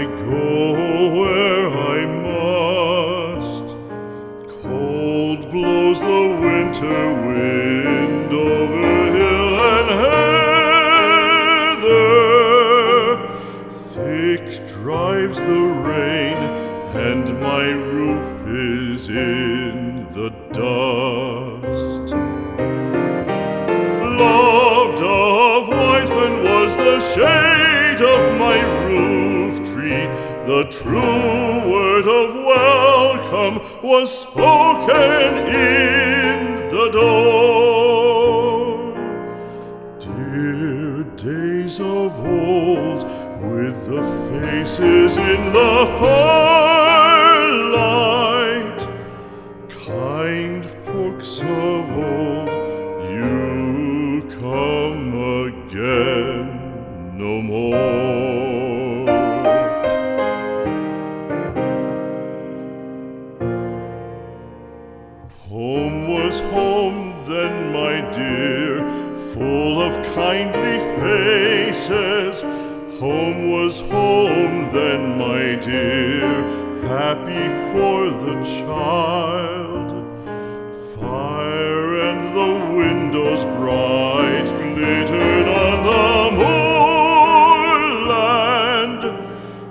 go where I must. Cold blows the winter wind over hill and heather. Thick drives the rain, and my roof is in the dust. Loved of wise men was the shade of my roof tree. The true word of welcome was spoken in the door. Dear days of old, with the faces in the firelight, kind folks of old, you come again no more. Home was home then, my dear, full of kindly faces. Home was home then, my dear, happy for the child. Fire and the windows bright glittered on the moorland.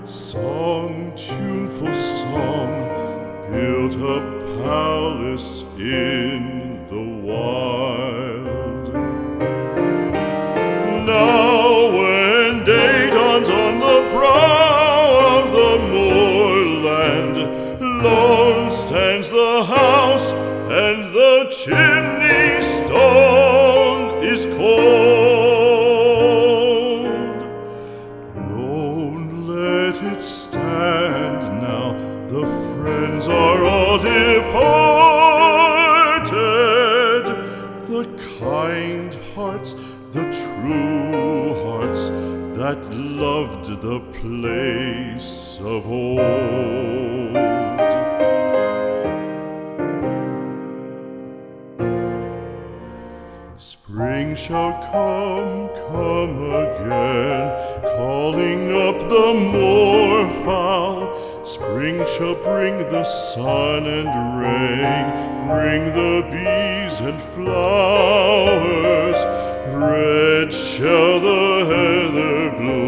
Song, tuneful song, built a palace in the wild. Now when day dawns on the brow of the moorland, lone stands the house, and the chimney stone is cold. Lone, let it stand now, the friends are all departed. The kind hearts, the true hearts, that loved the place of old. Spring shall come again, calling up the moorfowl. Spring shall bring the sun and rain, bring the bees and flowers. Red shall the heather bloom,